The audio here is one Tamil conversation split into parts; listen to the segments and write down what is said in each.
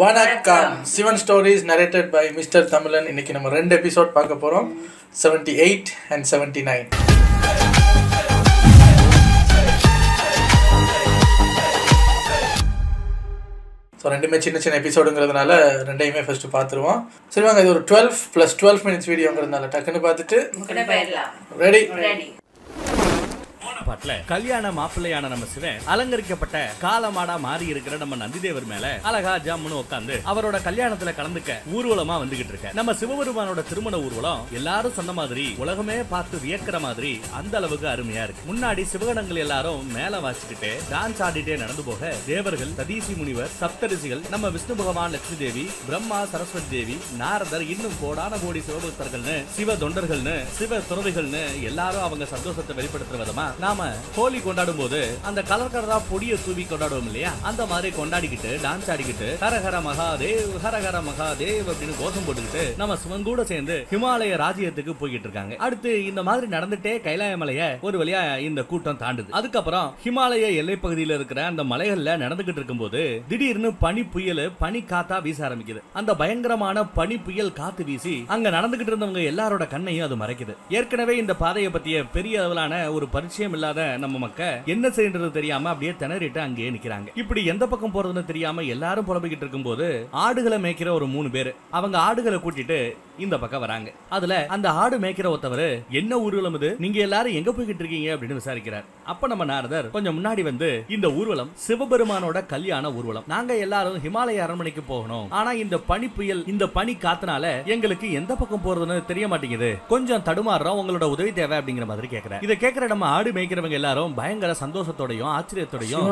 வணக்கம். Sivan stories narrated by mister Tamizhan. இன்னைக்கு நம்ம 2 எபிசோட் பார்க்க போகிறோம், 78 and 79. ஸோ ரெண்டுமே சின்ன சின்ன எபிசோடுங்கிறதுனால ரெண்டையுமே ஃபர்ஸ்ட் பார்த்துருவோம். சரி வாங்க, இது ஒரு 12 + 12 மினிட்ஸ் வீடியோங்கிறதுனால டக்குன்னு பார்த்துட்டு ரெடி. பாட்டுல கல்யாண மாப்பிள்ளையான நம்ம சிவன் அலங்கரிக்கப்பட்ட காலமாடா மாறி இருக்கிற நம்ம நந்திதேவர் மேல அழகா ஜாமுன்னு உட்காந்து அவரோட கல்யாணத்துல கலந்துக்க ஊர்வலமா வந்துகிட்டு இருக்க நம்ம சிவபெருமானோட திருமண ஊர்வலம் எல்லாரும் சொன்ன மாதிரி உலகமே பார்த்து வியக்கிற மாதிரி அந்த அளவுக்கு அருமையா இருக்கு. முன்னாடி சிவகணங்கள் எல்லாரும் மேல வாசிக்கிட்டு டான்ஸ் ஆடிட்டே நடந்து போக தேவர்கள், ததீசி முனிவர், சப்தரிசிகள், நம்ம விஷ்ணு பகவான், லட்சுமி தேவி, பிரம்மா, சரஸ்வதி தேவி, நாரதர், இன்னும் கோடான கோடி சிவபக்தர்கள்னு, சிவ தொண்டர்கள்னு, சிவ துறவிகள்னு எல்லாரும் அவங்க சந்தோஷத்தை வெளிப்படுத்துற விதமா நாம ஹோலி கொண்டாடும் போது அந்த கலர் கலரா பொடியை தூவி கொண்டாடுவோம் இல்லையா, அந்த மாதிரி கொண்டாடிக்கிட்டு டான்ஸ் ஆடிக்கிட்டு ஹரஹர மகாதேவ் ஹரஹர மகாதேவ் அப்படின்னு கோஷம் போட்டுக்கிட்டு நம்ம சிவன் கூட சேர்ந்து ஹிமாலய ராஜ்யத்துக்கு போய்கிட்டு இருக்காங்க. அடுத்து இந்த மாதிரி நடந்துட்டே கைலாய மலைய ஒரு வழியா இந்த கூட்டம் தாண்டுது. அதுக்கப்புறம் ஹிமாலய எல்லை பகுதியில் இருக்கிற அந்த மலைகள்ல நடந்துகிட்டு இருக்கும் போது திடீர்னு பனி புயல், பனி காத்தா வீச ஆரம்பிக்குது. அந்த பயங்கரமான பனி புயல் காத்து வீசி அங்க நடந்துகிட்டு இருந்தவங்க எல்லாரோட கண்ணையும் அது மறைக்குது. ஏற்கனவே இந்த பாதையை பத்திய பெரிய அளவிலான ஒரு பரிச்சயம் இல்லாத நம்ம மக்கள் என்ன செய்யறது தெரியாம அப்படியே திணறிட்டு அங்கேயே நிக்கிறாங்க. இப்படி எந்த பக்கம் போறதுன்னு தெரியாம எல்லாரும் புலம்பிக்கிட்டு இருக்கும் போது ஆடுகளை மேய்க்கிற ஒரு 3 பேர் அவங்க ஆடுகளை கூட்டிட்டு இந்த பக்கம் வராங்க. அதுல அந்த ஆடு மேய்க்கிற ஒருத்தவர், என்ன ஊர்வலம் இது, நீங்க எல்லாரும் எங்க போய்கிட்டு இருக்கீங்க அப்படின்னு விசாரிக்கிறார். அப்ப நம்ம நாரதர் கொஞ்சம் முன்னாடி வந்து, இந்த ஊர்வலம் சிவபெருமானோட கல்யாண ஊர்வலம், நாங்க எல்லாரும் ஹிமாலய அரண்மனைக்கு போகணும், ஆனா இந்த பனி புயல், இந்த பனி காத்துனால எங்களுக்கு எந்த பக்கம் போறதுன்னு தெரிய மாட்டேங்குது, கொஞ்சம் தடுமாறுறோம், உங்களோட உதவி தேவை அப்படிங்கிற மாதிரி கேட்கிறார். இதை கேட்கிற நம்ம ஆடு மேய்க்கிறவங்க எல்லாரும் பயங்கர சந்தோஷத்தோடையும் ஆச்சரியத்தோடையும்,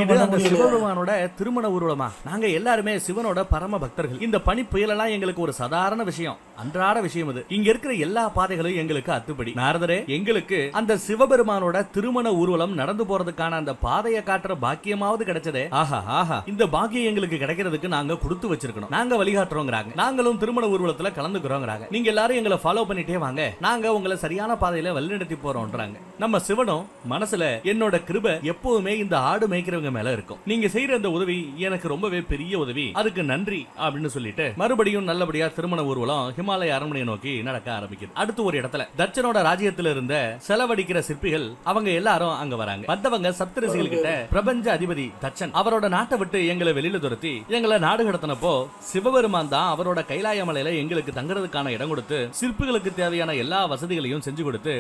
இது அந்த சிவபெருமானோட திருமண ஊர்வலமா, நாங்க எல்லாருமே சிவனோட பரம பக்தர்கள், இந்த பனி புயலெல்லாம் எங்களுக்கு ஒரு சாதாரண விஷயம், அன்றாட விஷயம் இது, இங்க இருக்கிற எல்லா பாதைகளும் எங்களுக்கு அத்துப்படி. நாரதரே, எங்களுக்கு அந்த சிவபெருமானோட திருமண ஊர்வலம் நடந்து போறதுக்கான அந்த பாதையை காட்டுற பாக்கியமாவது கிடைச்சதே, ஆஹா ஆஹா, இந்த பாக்கியம் எங்களுக்கு கிடைக்கிறதுக்கு நாங்க கொடுத்து வச்சிருக்கணும், நாங்க வழிகாட்டுறோங்கிறாங்க, நாங்களும் திருமண ஊர்வலத்துல கலந்துக்கிறோங்கிறாங்க, நீங்க எல்லாரும் எங்களை ஃபாலோ பண்ணிட்டே வாங்க, நாங்க உங்களை சரியான பாதையில வழிநடத்தி போறோம்ன்றாங்க. நம்ம சிவனும் மனசுல, என்னோட கிருபை எப்பவுமே இந்த ஆடு மேய்க்கிறவங்க மேல இருக்கும், நீங்க செய்யற அந்த உதவி எனக்கு ரொம்பவே பெரிய உதவி, அதுக்கு நன்றி அப்படின்னு சொல்லிட்டு மறுபடியும் நல்லபடியா திருமண ஊர்வலம் ஹிமாலய அரண்மனையை நோக்கி நடக்க ஆரம்பிக்குது. அடுத்து ஒரு இடத்துல தட்சனோட ராஜ்யத்துல இருந்த செலவடிக்கிற சிற்பிகள் அவங்க எல்லாரும் அங்க வராங்க. வந்தவங்க சப்தரிசிகள் கிட்ட, பிரபஞ்ச அதிபதி தட்சன் அவரோட நாட்டை விட்டு எங்களை வெளியில துரத்தி எங்களை நாடு கடத்தினப்போ சிவபெருமான் தான் அவரோட கைலாய மலையில எங்களுக்கு தங்குறதுக்கான இடம் கொடுத்து சிற்பிகளுக்கு தேவையான எல்லா வசதிகளையும் செஞ்சு கொடுத்து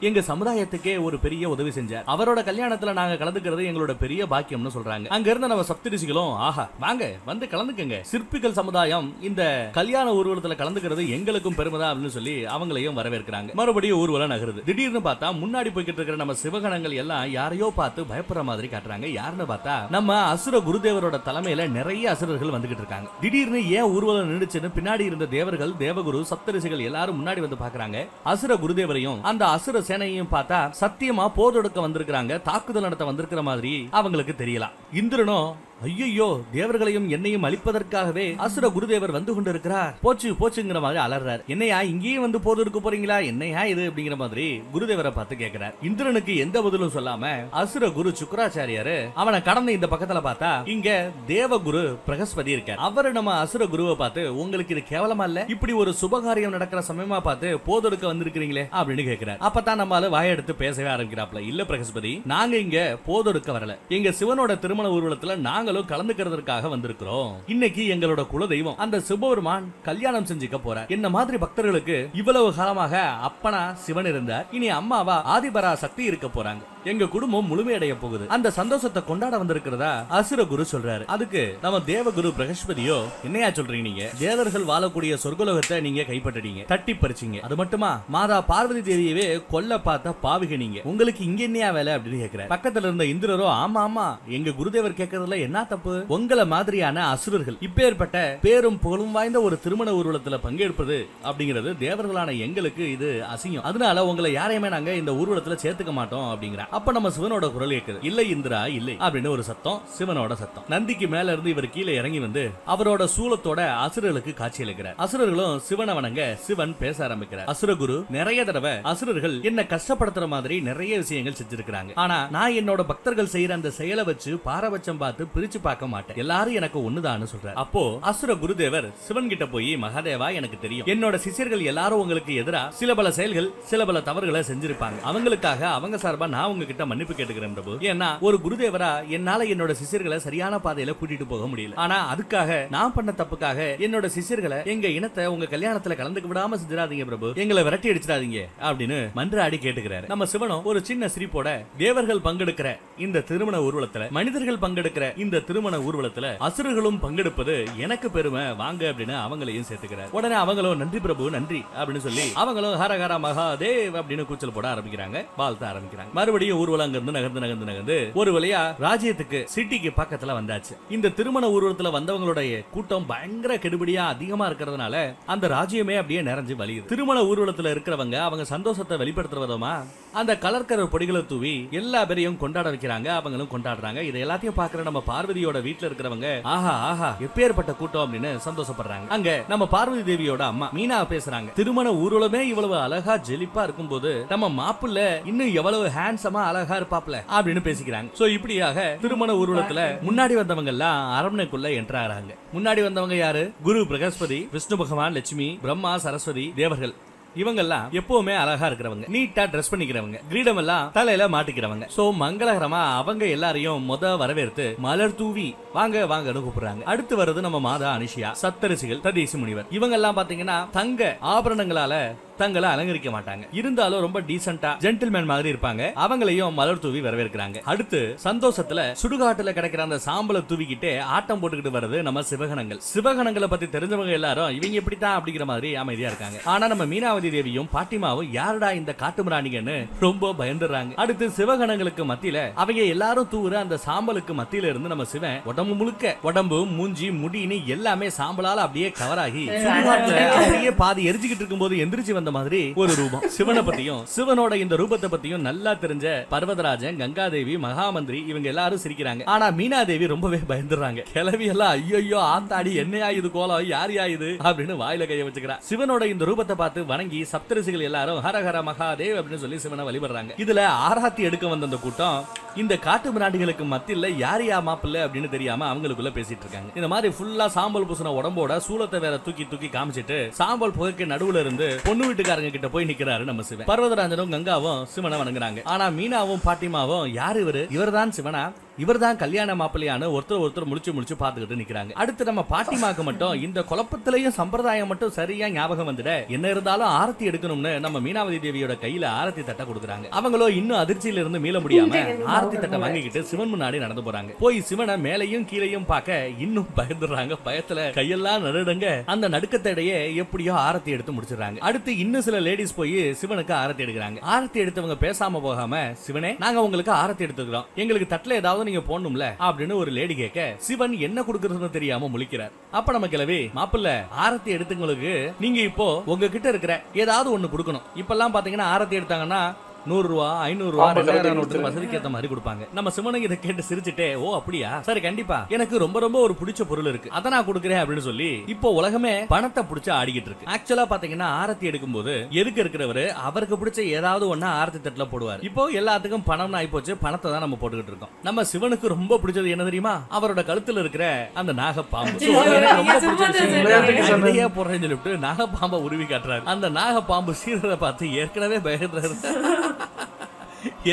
எங்க சமுதாயத்துக்கே ஒரு பெரிய உதவி செஞ்சார். அவரோட கல்யாணத்துல நாங்க கலந்துக்கிறது எங்களோட பெரிய பாக்கியம்னு சொல்றாங்க. அங்க இருந்த நம்ம சப்தரிசிகளும், ஆஹா வாங்க வந்து கலந்துக்கங்க, சிற்பிகள் சமுதாயம் இந்த கல்யாண ஊர்வலத்துல கலந்துக்கிறது எங்களுக்கும் பெருமைதான் அப்படின்னு சொல்லி அவங்களையும் வரவேற்கிறாங்க. மறுபடியும் ஊர்வலம் நகருது. திடீர்னு பார்த்தா முன்னாடி போய்கிட்டு இருக்கிற நம்ம சிவகணங்கள் எல்லாம் யாரையோ பார்த்து பயப்படுற மாதிரி காட்டுறாங்க. யாருன்னு பார்த்தா நம்ம அசுர குருதேவரோட தலைமையில நிறைய அசுரர்கள் வந்துகிட்டு இருக்காங்க. திடீர்னு ஏன் ஊர்வலம் நின்றுச்சுன்னு பின்னாடி இருந்த தேவர்கள், தேவகுரு, சப்தரிசிகள் எல்லாரும் முன்னாடி வந்து பாக்குறாங்க. அசுர குருதேவரையும் அந்த அசுர சேனையும் பார்த்தா சத்தியமா போதொடுக்க வந்திருக்காங்க, தாக்குதல் நடத்த வந்திருக்கிற மாதிரி அவங்களுக்கு தெரியலாம். இந்திரனும், ஐயோ தேவர்களையும் என்னையும் அழிப்பதற்காகவே அசுர குருதேவர் வந்து கொண்டிருக்கிறார், போச்சு போச்சுங்கிற மாதிரி அலறார். என்னையா இங்கேயும் வந்து போது இருக்க போறீங்களா, என்னையா இது அப்படிங்கிற மாதிரி குருதேவரை பார்த்து கேட்கிறார். இந்திரனுக்கு எந்த பதிலும் சொல்லாம அசுர குரு சுக்கராச்சாரியாரு அவனை கடந்து இந்த பக்கத்துல பார்த்தா இங்க தேவகுரு பிரகஸ்பதி இருக்கார். அவரு நம்ம அசுர குருவை பார்த்து, உங்களுக்கு இது கேவலமா இல்ல, இப்படி ஒரு சுபகாரியம் நடக்கிற சமயமா பார்த்து போதொடுக்க வந்திருக்கிறீங்களே அப்படின்னு கேட்கிறார். அப்பதான் நம்மால வாயெடுத்து பேசவே ஆரம்பிக்கிறாப்ல, இல்ல பிரகஸ்பதி, நாங்க இங்க போதொடுக்க வரல, எங்க சிவனோட திருமண ஊர்வலத்துல நாங்களும் கலந்துக்கிறதுக்காக வந்திருக்கிறோம். இன்னைக்கு எங்களோட குலதெய்வம் அந்த சிவபெருமான் கல்யாணம் செஞ்சுக்க போறார். என்ன மாதிரி பக்தர்களுக்கு இவ்வளவு காலமாக அப்பனா சிவன் இருந்தார், இனி அம்மாவா ஆதிபரா சக்தி இருக்க போறாங்க, எங்க குடும்பம் முழுமையடைய போகுது, அந்த சந்தோஷத்தை கொண்டாட வந்திருக்கிறதா அசுர குரு சொல்றாரு. அதுக்கு நம்ம தேவகுரு பிரகஸ்பதியோ, என்னையா சொல்றீங்க, நீங்க தேவர்கள் வாழக்கூடிய சொர்க்கலோகத்தை நீங்க கைப்பற்றீங்க, தட்டி பறிச்சீங்க, அது மட்டுமா மாதா பார்வதி தேவியவே கொல்ல பார்த்த பாவிக நீங்க, உங்களுக்கு இங்க என்னையா வேலை அப்படின்னு கேட்கிறார். பக்கத்துல இருந்த இந்திரரோ, ஆமா ஆமா, எங்க குருதேவர் கேட்கறதுல என்ன தப்பு, உங்களை மாதிரியான அசுரர்கள் இப்பேற்பட்ட பேரும் புகழும் வாய்ந்த ஒரு திருமண ஊர்வலத்துல பங்கேற்பது அப்படிங்கிறது தேவர்களான எங்களுக்கு இது அசிங்கம், அதனால உங்களை யாரையுமே நாங்க இந்த ஊர்வலத்துல சேர்த்துக்க மாட்டோம் அப்படிங்கிற. அப்ப நம்ம சிவனோட குரல் கேக்குது, இல்லை இந்திரா இல்லை அப்படின்னு ஒரு சத்தம், சிவனோட சத்தம். நந்திக்கு மேல இருந்து இவர் கீழே இறங்கி வந்து அவரோட சூலத்தோட அசுரர்களுக்கு காட்சி அளிக்கிறார். அசுரர்களும் சிவனை வணங்க சிவன் பேச ஆரம்பிக்கிறார். அசுரகுரு நிறைய தடவை அசுரர்கள் என்ன கஷ்டப்படுத்துற மாதிரி நிறைய விஷயங்கள் செஞ்சிருக்காங்க. ஆனா நான் என்னோட பக்தர்கள் செய்யற அந்த செயலை வச்சு பாரபட்சம் பார்த்து பிரிச்சு பார்க்க மாட்டேன், எல்லாரும் எனக்கு ஒண்ணுதான்னு சொல்றாரு. அப்போ அசுர குருதேவர் சிவன் கிட்ட போய், மகாதேவா எனக்கு தெரியும் என்னோட சிஷ்யர்கள் எல்லாரும் உங்களுக்கு எதிரா சில பல செயல்கள் சில பல தவறுகளை செஞ்சிருப்பாங்க, அவங்களுக்காக அவங்க சார்பா நான் உங்ககிட்ட மன்னிப்பு கேட்டுக்கிறேன் பிரபு. ஏன்னா ஒரு குருதேவரா என்னால என்னோட சிஷ்யர்களை சரியான பாதையில கூட்டிட்டு போக முடியல. ஆனா அதுக்காக நான் பண்ண தப்புக்காக என்னோட சிஷ்யர்களை எங்க இனத்தை உங்க கல்யாணத்துல கலந்துக்க விடாம செஞ்சிடாதீங்க பிரபு, எங்களை விரட்டி அடிச்சிடாதீங்க அப்படின்னு மன்றாடி கேட்டுக்கிறாரு. நம்ம சிவனும் ஒரு சின்ன சிரிப்போட, தேவர்கள் பங்கெடுக்கிற இந்த திருமண ஊர்வலத்துல, மனிதர்கள் பங்கெடுக்கிற இந்த திருமண ஊர்வலத்துல அசுரர்களும் பங்கெடுப்பது எனக்கு பெருமை, வாங்க அப்படின்னு அவங்களையும் சேர்த்துக்கிறார். உடனே அவங்களும் நன்றி பிரபு நன்றி அப்படின்னு சொல்லி அவங்களும் ஹரஹர மகாதேவ் அப்படின்னு கூச்சல் போட ஆரம்பிக்கிறாங்க, வாழ்த்த ஆரம்பிக்கிறாங்க. மறுபடியும் ஊர்வலம் அங்கிருந்து நகர்ந்து நகர்ந்து நகர்ந்து ஒரு வழியா ராஜ்யத்துக்கு சிட்டிக்கு பக்கத்துல வந்தாச்சு. இந்த திருமண ஊர்வலத்துல வந்தவங்களுடைய கூட்டம் பயங்கர கெடுபடியா அதிகமா இருக்கிறதுனால அந்த ராஜ்யமே அப்படியே நிறைஞ்சு வலியுது. திருமண ஊர்வலத்துல இருக்கிறவங்க அவங்க சந்தோஷத்தை வெளிப்படுத்துற விதமா அந்த கலர்கலர் பொடிகளை தூவி எல்லா பேரையும் கொண்டாட வைக்கிறாங்க, அவங்களும் கொண்டாடுறாங்க. இதை எல்லாத்தையும் பாக்குற நம்ம பார்வதியோட வீட்டுல இருக்கிறவங்க, ஆஹா ஆஹா எப்பேற்பட்ட கூட்டம் அப்படின்னு சந்தோஷப்படுறாங்க. அங்க நம்ம பார்வதி தேவியோட அம்மா மீனா பேசுறாங்க, திருமண ஊர்வலமே இவ்வளவு அழகா ஜெலிப்பா இருக்கும் போது நம்ம மாப்பிள்ள இன்னும் எவ்வளவு ஹேண்ட்ஸமா அழகா இருப்பாப்ல அப்படின்னு பேசிக்கிறாங்க. சோ இப்படியாக திருமண ஊர்வலத்துல முன்னாடி வந்தவங்க எல்லாம் அரண்மனைக்குள்ள என்டர் ஆறாங்க. முன்னாடி வந்தவங்க யாரு? குரு பிரகஸ்பதி, விஷ்ணு பகவான், லட்சுமி, பிரம்மா, சரஸ்வதி, தேவர்கள். இவங்கெல்லாம் எப்பவுமே அழகா இருக்கிறவங்க, நீட்டா ட்ரெஸ் பண்ணிக்கிறவங்க, கிரீடம் எல்லாம் தலையில மாட்டிக்கிறவங்க. சோ மங்களகரமா அவங்க எல்லாரையும் வரவேற்று மலர் தூவி வாங்க வாங்கன்னு கூப்பிடுறாங்க. அடுத்து வருது நம்ம மாதா அனிஷியா, சப்தரிஷிகள், ததீசி முனிவர். இவங்க எல்லாம் பாத்தீங்கன்னா தங்க ஆபரணங்களால தங்களை அலங்கரிக்க மாட்டாங்க, இருந்தாலும் ரொம்ப டீசென்ட்டா ஜென்டில்மேன் மாதிரி இருப்பாங்க. அவங்களையும் மலர் தூவி வரவேற்கிறாங்க. அடுத்து சந்தோஷத்துல சுடுகாட்டுல கிடைக்கிற அந்த சாம்பலை தூவிக்கிட்டே ஆட்டம் போட்டுக்கிட்டு வருது நம்ம சிவகணங்கள். சிவகணங்களை பத்தி தெரிஞ்சவங்க எல்லாரும் இவங்க எப்படித்தான் அப்படிங்கிற மாதிரி அமைதியா இருக்காங்க. ஆனா நம்ம மீனாவதி தேவியும் பாட்டிமாவும் யாருடா இந்த காட்டுமிராணிகன்னு ரொம்ப பயந்துறாங்க. அடுத்து சிவகணங்களுக்கு மத்தியில அவங்க எல்லாரும் தூவுற அந்த சாம்பலுக்கு மத்தியில இருந்து நம்ம சிவன் உடம்பு முழுக்க, உடம்பு மூஞ்சி முடின்னு எல்லாமே சாம்பலால அப்படியே கவராகி சுடுகாட்டுல அப்படியே பாதி எரிஞ்சுக்கிட்டு இருக்கும் போது எந்திரிச்சு அந்த மாதிரி ஒரு ரூபம். சிவனை பத்தியும் சிவனோட இந்த ரூபத்தை பத்தியும் நல்லா தெரிஞ்ச பர்வதராஜன், கங்காதேவி, மகாமந்திரி இவங்க எல்லாரும் சிரிக்கிறாங்க. ஆனா மீனாதேவி ரொம்பவே பயந்துறாங்க. கிளவி எல்லாம் ஐயோ ஆத்தாடி என்னையா இது கோலம், யாரையா இது அப்படின்னு வாயில கைய வச்சுக்கிறா. சிவனோட இந்த ரூபத்தை பார்த்து வணங்கி சப்தரிஷிகள் எல்லாரும் ஹரஹர மகாதேவ் அப்படின்னு சொல்லி சிவனை வழிபடுறாங்க. இதுல ஆராத்தி எடுக்க வந்த அந்த கூட்டம் இந்த காட்டு மிராண்டிகளுக்கு மத்தியில யாரையா மாப்பிள்ள அப்படின்னு தெரியாம அவங்களுக்குள்ள பேசிட்டு இருக்காங்க. இந்த மாதிரி ஃபுல்லா சாம்பல் பூசின உடம்போட சூலத்தை வேற தூக்கி தூக்கி காமிச்சிட்டு சாம்பல் புகைக்கு நடுவுல இருந்து பொண்ணு வீட்டுக்காரங்க கிட்ட போய் நிக்கிறாரு நம்ம சிவன். பர்வதராஜனும் கங்காவும் சிவனை வணங்குறாங்க. ஆனா மீனாவும் பாட்டிமாவும் யாரு இவரு, இவர்தான் சிவனா, இவர்தான் கல்யாண மாப்பிள்ளையான ஒருத்தர் முடிச்சு பாத்துக்கிட்டு நிக்கிறாங்க. அடுத்து நம்ம பாட்டிமாக்கு மட்டும் இந்த குழப்பத்திலையும் சம்பிரதாயம் மட்டும் சரியா ஞாபகம் வந்துட, என்ன இருந்தாலும் ஆரத்தி எடுக்கணும்னு நம்ம மீனாவதி தேவியோட கையில ஆரத்தி தட்டை கொடுக்குறாங்க. அவங்களோ இன்னும் அதிர்ச்சியில இருந்து மீள முடியாம ஆரத்தி தட்டை வாங்கிக்கிட்டு சிவன் முன்னாடி நடந்து போறாங்க. போய் சிவனை மேலையும் கீழையும் பார்க்க இன்னும் பயந்துடுறாங்க. பயத்துல கையெல்லாம் நடுங்க. அந்த நடுக்கத்தடையே எப்படியோ ஆரத்தி எடுத்து முடிச்சிடறாங்க. அடுத்து இன்னும் சில லேடிஸ் போய் சிவனுக்கு ஆரத்தி எடுக்கிறாங்க. ஆரத்தி எடுத்தவங்க பேசாம போகாம, சிவனே நாங்க உங்களுக்கு ஆரத்தி எடுத்துக்கிறோம், எங்களுக்கு தட்டுல ஏதாவது நீங்க போடணும்ல அப்படின்னு ஒரு லேடி கேட்க சிவன் என்ன கொடுக்கறதுன்னு தெரியாம முழிக்கிறார். அப்ப நம்ம கிளவி, மாப்பிள்ள ஆரத்தி எடுத்தவங்களுக்கு நீங்க இப்போ உங்ககிட்ட இருக்கிற ஏதாவது ஒண்ணு கொடுக்கணும். இப்பெல்லாம் பாத்தீங்கன்னா ஆரத்தி எடுத்தாங்கன்னா 100 ரூபா 500 ரூபா 2000 நோட்டு வசதிக்கு ஏத்த மாதிரி கொடுப்பாங்க. நம்ம சிவனுக்கு இதை கேட்டு சிரிச்சுட்டே, ஓ அப்படியா சரி கண்டிப்பா எனக்கு ரொம்ப ரொம்ப ஒரு பிடிச்ச பொருள் இருக்கு அதை நான் கொடுக்குறேன் அப்படின்னு சொல்லி இப்போ உலகமே பணத்தை பிடிச்சு ஆடிக்கிட்டு இருக்கு. ஆக்சுவலா பாத்தீங்கன்னா ஆரத்தி எடுக்கும் போது எதுக்கு இருக்கிறவரு அவருக்கு பிடிச்ச ஏதாவது ஒண்ணு ஆரத்தி தட்டுல போடுவார். இப்போ எல்லாத்துக்கும் பணம் ஆகி போச்சு, பணத்தை தான் நம்ம போட்டுக்கிட்டு இருக்கோம். நம்ம சிவனுக்கு ரொம்ப பிடிச்சது என்ன தெரியுமா, அவரோட கழுத்துல இருக்கிற அந்த நாகப்பாம்பு. ரொம்ப பிடிச்ச போடுறேன்னு சொல்லிட்டு நாகப்பாம்பை உருவி காட்டுறாரு. அந்த நாகப்பாம்பு சீரரை பார்த்து ஏற்கனவே பயப்படுறாரு.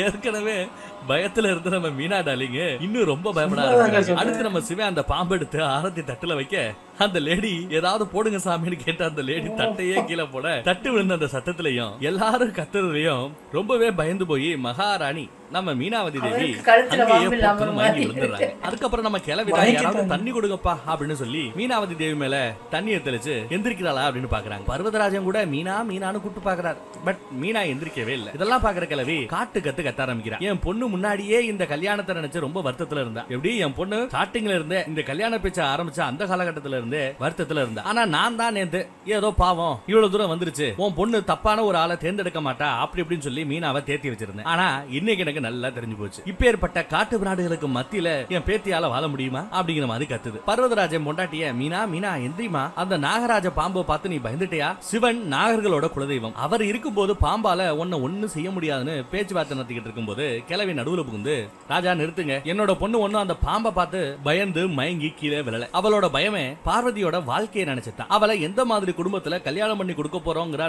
ஏற்கனவே பயத்துல இருந்து நம்ம மீனா டாலிங்க இன்னும் ரொம்ப பயப்படாது. அடுத்து நம்ம சிவன் அந்த பாம்பு எடுத்து ஆரத்தி தட்டுல வைக்க அந்த லேடி ஏதாவது போடுங்க சாமின்னு கேட்ட அந்த லேடி தட்டையே கீழே போட தட்டு விழுந்த அந்த சத்தத்திலையும் எல்லாரும் கத்துறதையும் ரொம்பவே பயந்து போய் மகாராணி நம்ம மீனாவதி தேவி மயங்கி விழுந்துடுறாங்க. அதுக்கப்புறம் நம்ம கிளவிதான் யாராவது தண்ணி கொடுங்கப்பா அப்படின்னு சொல்லி மீனாவதி தேவி மேல தண்ணியை தெளிச்சு எந்திரிக்கிறாளா அப்படின்னு பாக்குறாங்க. பர்வதராஜன் கூட மீனா மீனான்னு கூப்பிட்டு பாக்குறாரு. பட் மீனா எந்திரிக்கவே இல்லை. இதெல்லாம் பாக்குற கிளவி காட்டு கத்த ஆரம்பிக்கிறான். என் பொண்ணு முன்னாடியே இந்த கல்யாணத்தை நினைச்சு ரொம்ப வருத்தத்துல இருந்தா, எப்படி என் பொண்ணு ஸ்டார்டிங்ல இருந்தே இந்த கல்யாண பேச்ச ஆரம்பிச்ச அந்த காலகட்டத்துல இருந்தே வருத்தத்துல இருந்தா. ஆனா நான் தான் நேத்து ஏதோ பாவம் இவ்வளவு தூரம் வந்துருச்சு, உன் பொண்ணு தப்பான ஒரு ஆளை தேர்ந்தெடுக்க மாட்டா அப்படி இப்படின்னு சொல்லி மீனாவை தேத்தி வச்சிருந்தேன். ஆனா இன்னைக்கு எனக்கு நல்லா தெரிஞ்சு போச்சு, இப்பேற்பட்ட காட்டு பிராடுகளுக்கு மத்தியில என் பேத்தியால வாழ முடியுமா அப்படிங்கிற மாதிரி கத்துது. பர்வதராஜன் பொண்டாட்டிய மீனா மீனா எந்திரிமா, அந்த நாகராஜ பாம்பை பார்த்து நீ பயந்துட்டியா? சிவன் நாகர்களோட குலதெய்வம், அவர் இருக்கும் போது பாம்பால ஒண்ணு செய்ய முடியாதுன்னு பேச்சுவார்த்தை நடத்திக்கிட்டு இருக்கும் போது கிழவி நடுவுல புகுந்து, ராஜா நிறுத்துங்க, என்னோட பொண்ணு ஒண்ணும் அந்த பாம்பை பார்த்து பயந்து மயங்கி கீழே விழல. அவளோட பயமே பார்வதியோட வாழ்க்கையை நினைச்சுதான். அவளை எந்த மாதிரி குடும்பத்துல கல்யாணம் பண்ணி கொடுக்க போறோங்கிற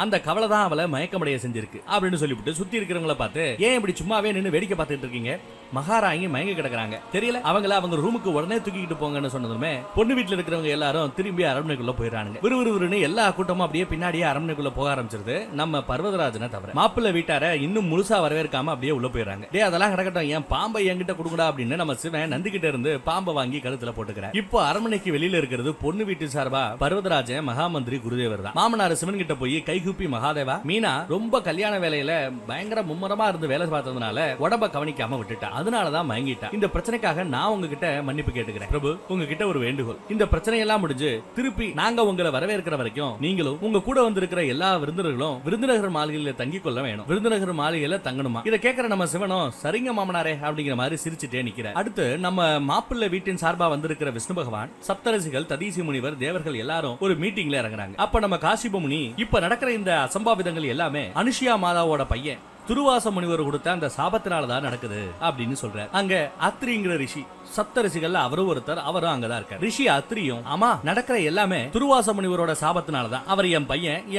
அந்த கவலை தான் அவளை மயக்கமடைய செஞ்சிருக்கு அப்படின்னு சொல்லிவிட்டு சுத்தி இருக்கிறவங்கள பார்த்து, ஏன் இப்படி சும்மாவே நின்னு வேடிக்கை பார்த்துட்டு இருக்கீங்க, மகாராணி மயங்கி கிடக்குறாங்க தெரியல, அவங்க ரூமுக்கு உடனே தூக்கிட்டு போங்கன்னு சொன்னதுமே பொண்ணு வீட்டுல இருக்கிறவங்க எல்லாரும் திரும்பி அரண்மனைக்குள்ள போயிடறாங்க. விறுவிறுன்னு எல்லா கூட்டமும் அப்படியே பின்னாடியே அரண்மனைக்குள்ள போக ஆரம்பிச்சிருது. நம்ம பர்வதராஜனை தவிர மாப்பிள்ளை வீட்டார இன்னும் முழுசா வரவேற்காம அப்படியே உள்ள போயிடறாங்க. டே அதெல்லாம் கிடக்கட்டும், என் பாம்பை என்கிட்ட கொடுங்கடா அப்படின்னு நம்ம சிவன் நந்திக்கிட்ட இருந்து பாம்பை வாங்கி கழுத்துல போட்டுக்கிறார். இப்போ அரண்மனைக்கு வெளியில இருக்கிறது பொண்ணு வீட்டு சார்பா பர்வதராஜன் மகாமந்திரி குருதேவர் தான். மாமனார் சிவன் கிட்ட போய் கைகூப்பி, மகாதேவா, மீனா ரொம்ப கல்யாண வேலையில பயங்கர மும்முரமா இருந்து வேலை பார்த்ததுனால உடம்ப கவனிக்காம விட்டுட்டா, அதனாலதான் மயங்கிட்டா. இந்த பிரச்சனைக்காக நான் உங்ககிட்ட மன்னிப்பு கேட்டுக்கிறேன். பிரபு, உங்ககிட்ட ஒரு வேண்டுகோள், இந்த பிரச்சனை எல்லாம் முடிஞ்சு திருப்பி நாங்க உங்களை வரவேற்கிற வரைக்கும் நீங்களும் உங்க கூட வந்திருக்கிற எல்லா விருந்தினர்களும் விருந்தினகர் மாளிகையில தங்கிக் கொள்ள வேணும். விருந்தினகர் மாளிகையில தங்கணுமா? இதை கேட்கிற நம்ம சிவனும் சரிங்க மாமனாரே அப்படிங்கிற மாதிரி சிரிச்சுட்டே நிக்கிறார். அடுத்து நம்ம மாப்பிள்ளை வீட்டின் சார்பா வந்திருக்கிற விஷ்ணு பகவான், சப்தரிசிகள், ததீசி முனிவர், தேவர்கள் எல்லாரும் ஒரு மீட்டிங்ல இறங்குறாங்க. அப்ப நம்ம காசிப முனி இப்ப நடக்கிற இந்த அசம்பாவிதங்கள் எல்லாமே அனுஷியா மாதாவோட பையன் துருவாச முனிவர் கொடுத்த அந்த சாபத்தினாலதான் நடக்குது அப்படின்னு சொல்றாரு. அங்க அத்ரிங்கிற ரிஷி, சப்த ரிஷிகள்ல அவரும் ஒருத்தர், அவரும் அங்கதான் இருக்கார். ரிஷி அத்ரியும், ஆமா நடக்கிற எல்லாமே துருவாச முனிவரோட சாபத்தினாலதான், அவர்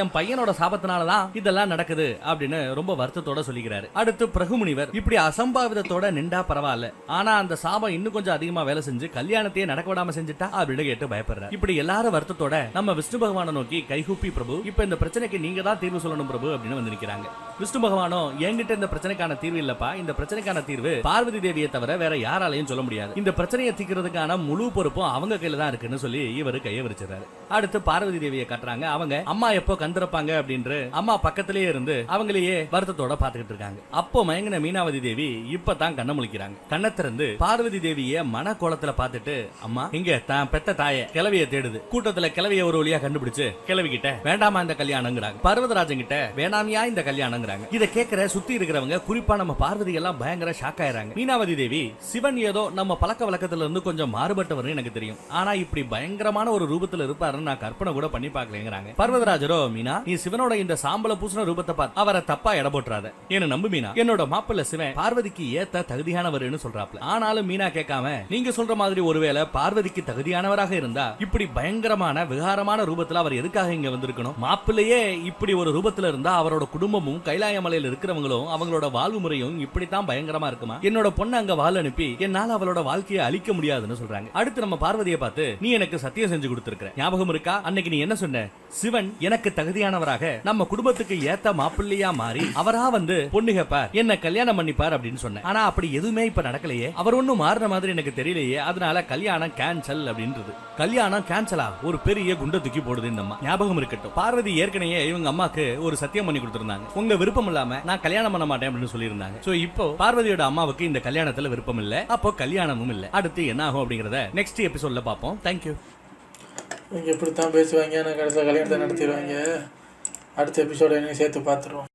என் பையனோட சாபத்தினாலதான் இதெல்லாம் நடக்குது அப்படின்னு ரொம்ப வருத்தத்தோட சொல்லிக்கிறாரு. அடுத்து பிரகு முனிவர், இப்படி அசம்பாவிதத்தோட நின்றா பரவாயில்ல, ஆனா அந்த சாபம் இன்னும் கொஞ்சம் அதிகமா வேலை செஞ்சு கல்யாணத்தையே நடக்க விடாம செஞ்சுட்டா அப்படின்னு கேட்டு பயப்படுறாரு. இப்படி எல்லாரும் வருத்தத்தோட நம்ம விஷ்ணு பகவானை நோக்கி கைகூப்பி, பிரபு இப்ப இந்த பிரச்சனைக்கு நீங்க தான் தீர்வு சொல்லணும் பிரபு அப்படின்னு வந்து நிக்கிறாங்க. விஷ்ணு பகவானும், என்கிட்ட இந்த பிரச்சனைக்கான தீர்வு இல்லப்பா, இந்த பிரச்சனைக்கான தீர்வு பார்வதி தேவியை தவிர வேற யாராலையும் சொல்ல முடியாது, இந்த பிரச்சனையை தீர்க்கிறதுக்கான முழு பொறுப்பும் அவங்க கையில தான் இருக்குன்னு சொல்லி இவரு கையை விரிச்சிடறாரு. அடுத்து பார்வதி தேவியை காட்டுறாங்க. அவங்க அம்மா எப்போ கந்திருப்பாங்க அப்படின்னு அம்மா பக்கத்திலேயே இருந்து அவங்களையே வருத்தத்தோட பாத்துக்கிட்டு இருக்காங்க. அப்போ மயங்கின மீனாவதி தேவி இப்பதான் கண்ண முழிக்கிறாங்க. கண்ணை திறந்து பார்வதி தேவிய மன கோலத்துல பாத்துட்டு, அம்மா இங்க தான் பெத்த தாய கிளவிய தேடுது. கூட்டத்துல கிளவிய ஒரு வழியா கண்டுபிடிச்சு கிளவி கிட்ட வேண்டாமா இந்த கல்யாணங்கிறாங்க. பர்வதராஜன் கிட்ட வேணாமியா இந்த கல்யாணங்கிறாங்க. இதை கேட்கிற சுத்தி இருக்கிறவங்க, குறிப்பா நம்ம பார்வதி எல்லாம் பயங்கர ஷாக் ஆயிராங்க. மீனாவதி தேவி, சிவன் ஏதோ நம்ம பழக்க வழக்கத்துல இருந்து கொஞ்சம் மாறுபட்டவர் எனக்கு தெரியும், ஆனா இப்படி பயங்கரமான ஒரு ரூபத்துல இருப்பாருன்னு நான் கற்பனை கூட பண்ணி பாக்கலங்கிறாங்க. பர்வதராஜரோ, மீனா நீ சிவனோட இந்த சாம்பல பூசண ரூபத்தை பார்த்து அவரை தப்பா எடை போட்டுறாத, என்ன நம்பு மீனா, என்னோட மாப்பிள்ள சிவன் பார்வதிக்கு ஏத்த தகுதியானவர்னு சொல்றாப்ல. ஆனாலும் மீனா கேட்காம, நீங்க சொல்ற மாதிரி ஒருவேளை பார்வதிக்கு தகுதியானவராக இருந்தா இப்படி பயங்கரமான விகாரமான ரூபத்துல அவர் எதுக்காக இங்க வந்திருக்கணும்? மாப்பிள்ளையே இப்படி ஒரு ரூபத்துல இருந்தா அவரோட குடும்பமும் கைலாய மலையில இருக்கிறவங்களும் அவங்களோட வாழ்வு முறையும் இப்படித்தான் பயங்கரமா இருக்குமா? என்னோட பொண்ணு அங்க வாழ அனுப்பி என்னால அவளோட வாழ்க்கையை அழிக்க முடியாதுன்னு சொல்றாங்க. அடுத்து நம்ம பார்வதியை பார்த்து, நீ எனக்கு சத்தியம் செஞ்சு கொடுத்திருக்கிற, ஞாபகம் இருக்கா? அன்னைக்கு நீ என்ன சொன்ன? சிவன் எனக்கு தகுதியானவராக நம்ம குடும்பத்துக்கு ஏத்த மாப்பிள்ளையா மாறி அவரா வந்து பொண்ணு கேப்பார், என்ன கல்யாணம் பண்ணிப்பார் அப்படின்னு சொன்ன. ஆனா அப்படி எதுவுமே இப்ப நடக்கலையே, அவர் ஒன்னும் மாறின மாதிரி எனக்கு தெரியலையே, அதனால கல்யாணம் கேன்சல் அப்படின்றது. கல்யாணம் கேன்சலா? ஒரு பெரிய குண்ட தூக்கி போடுது இந்த அம்மா. ஞாபகம் இருக்கட்டும், பார்வதி ஏற்கனவே இவங்க அம்மாக்கு ஒரு சத்தியம் பண்ணி கொடுத்திருந்தாங்க, உங்க விருப்பம் இல்லாம நான் கல்யாணம் பண்ண மாட்டேன் அப்படின்னு சொல்லியிருந்தாங்க. சோ இப்போ பார்வதியோட அம்மாவுக்கு இந்த கல்யாணத்துல விருப்பம் இல்ல, அப்போ கல்யாணமும் இல்ல. அடுத்து என்ன ஆகும் அப்படிங்கறத நெக்ஸ்ட் எபிசோட்ல பாப்போம். தேங்க்யூ. இவங்க இப்படித்தான் பேசுவாங்க, நான் கடைசியில் கல்யாணத்தை நடத்திடுவாங்க. அடுத்த எபிசோட என்ன சேர்த்து பார்த்துருவோம்.